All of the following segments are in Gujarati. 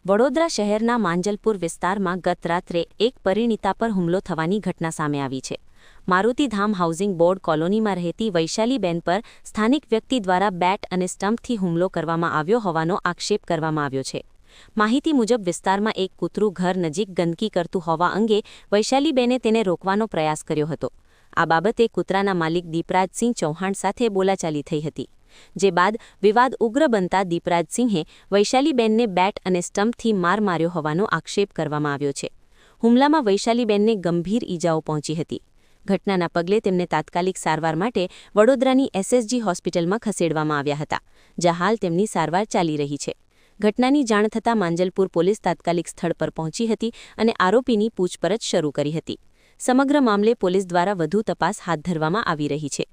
વડોદરા શહેરના માંજલપુર વિસ્તારમાં ગત રાત્રે એક પરિણીતા પર હુમલો થવાની ઘટના સામે આવી છે. મારુતિધામ હાઉસિંગ બોર્ડ કોલોનીમાં રહેતી વૈશાલીબેન પર સ્થાનિક વ્યક્તિ દ્વારા બેટ અને સ્ટમ્પથી હુમલો કરવામાં આવ્યો હોવાનો આક્ષેપ કરવામાં આવ્યો છે. માહિતી મુજબ વિસ્તારમાં એક કૂતરું ઘર નજીક ગંદકી કરતું હોવા અંગે વૈશાલીબેને તેને રોકવાનો પ્રયાસ કર્યો હતો. આ બાબતે કૂતરાના માલિક દીપરાજસિંહ ચૌહાણ સાથે બોલાચાલી થઈ હતી. જે બાદ વિવાદ ઉગ્ર બનતા દીપરાજસિંહે વૈશાલીબેનને બેટ અને સ્ટમ્પથી માર માર્યો હોવાનો આક્ષેપ કરવામાં આવ્યો છે. હુમલામાં વૈશાલીબેનને ગંભીર ઈજાઓ પહોંચી હતી. ઘટનાના પગલે તેમને તાત્કાલિક સારવાર માટે વડોદરાની SSG હોસ્પિટલમાં ખસેડવામાં આવ્યા હતા, જ્યાં હાલ તેમની સારવાર ચાલી રહી છે. ઘટનાની જાણ થતાં માંજલપુર પોલીસ તાત્કાલિક સ્થળ પર પહોંચી હતી અને આરોપીની પૂછપરછ શરૂ કરી હતી. સમગ્ર મામલે પોલીસ દ્વારા વધુ તપાસ હાથ ધરવામાં આવી રહી છે.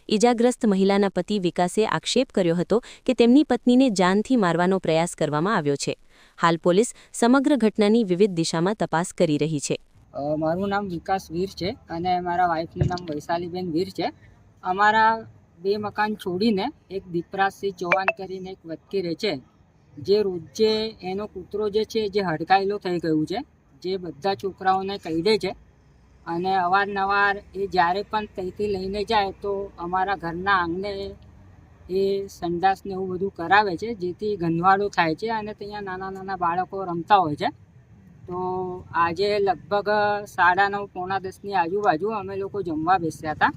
ઈજાગ્રસ્ત મહિલાના પતિ વિકાસે આક્ષેપ કર્યો હતો કે તેમની પત્નીને જાનથી મારવાનો પ્રયાસ કરવામાં આવ્યો છે. હાલ પોલીસ સમગ્ર ઘટનાની વિવિધ દિશામાં તપાસ કરી રહી છે. મારું નામ વિકાસ વીર છે અને મારા વાઈફનું નામ વૈશાલીબેન વીર છે. અમારા 2 મકાન છોડીને એક દીપરાજસિંહ ચૌહાણ કરીને એક વ્યક્તિ રહે છે, જે રોજે એનો કૂતરો જે છે જે હડકાયેલો થઈ ગયું છે, જે બધા છોકરાઓને કહીડે છે અને અવારનવાર એ જ્યારે પણ ત્યાંથી લઈને જાય તો અમારા ઘરના આંગણે એ સંડાસને એવું બધું કરાવે છે, જેથી ગંદવાડો થાય છે અને ત્યાં નાના નાના બાળકો રમતા હોય છે. તો આજે લગભગ 9:30 પોણા 10ની આજુબાજુ અમે લોકો જમવા બેસ્યા હતા.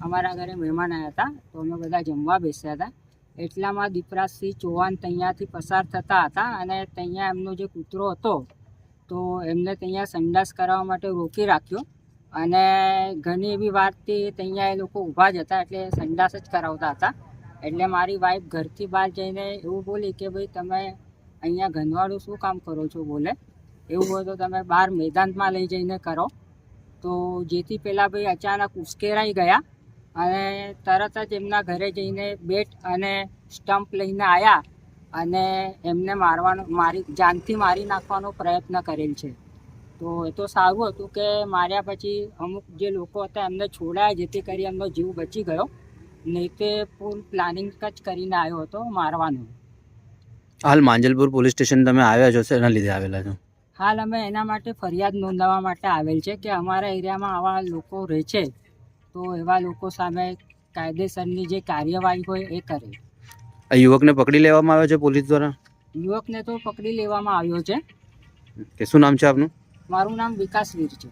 અમારા ઘરે મહેમાન આવ્યા હતા, તો અમે બધા જમવા બેસ્યા હતા. એટલામાં દીપરાજસિંહ ચૌહાણ ત્યાંથી પસાર થતા હતા અને ત્યાં એમનો જે કૂતરો હતો તો એમને ત્યાં સંડાસ કરાવવા માટે રોકી રાખ્યો અને ઘણી એવી વાતથી ત્યાં એ લોકો ઊભા જ હતા, એટલે સંડાસ જ કરાવતા હતા. એટલે મારી વાઈફ ઘરથી બહાર જઈને એવું બોલી કે ભાઈ તમે અહીંયા ગંદવાડું શું કામ કરો છો, બોલે એવું હોય તો તમે બહાર મેદાનમાં લઈ જઈને કરો. તો જેથી પેલા ભાઈ અચાનક ઉશ્કેરાઈ ગયા અને તરત જ એમના ઘરે જઈને બેટ અને સ્ટમ્પ લઈને આવ્યા અને એમને જાનથી મારી નાખવાનો પ્રયત્ન કરેલ છે. તો એ તો સારું હતું કે માર્યા પછી અમુક જે લોકો હતા એમને છોડાયા, જેથી કરી એમનો જીવ બચી ગયો. નહીં તે ફૂલ પ્લાનિંગ જ કરીને આવ્યો હતો મારવાનો. હાલ માંજલપુર પોલીસ સ્ટેશન તમે આવ્યા છો, એના લીધે આવેલા છો? હાલ અમે એના માટે ફરિયાદ નોંધાવવા માટે આવેલ છે કે અમારા એરિયામાં આવા લોકો રહે છે, તો એવા લોકો સામે કાયદેસરની જે કાર્યવાહી હોય એ કરે. આ યુવકને પકડી લેવામાં આવ્યો છે પોલીસ દ્વારા? યુવકને તો પકડી લેવામાં આવ્યો છે. કે શું નામ છે આપનું? મારું નામ વિકાસ વીર છે.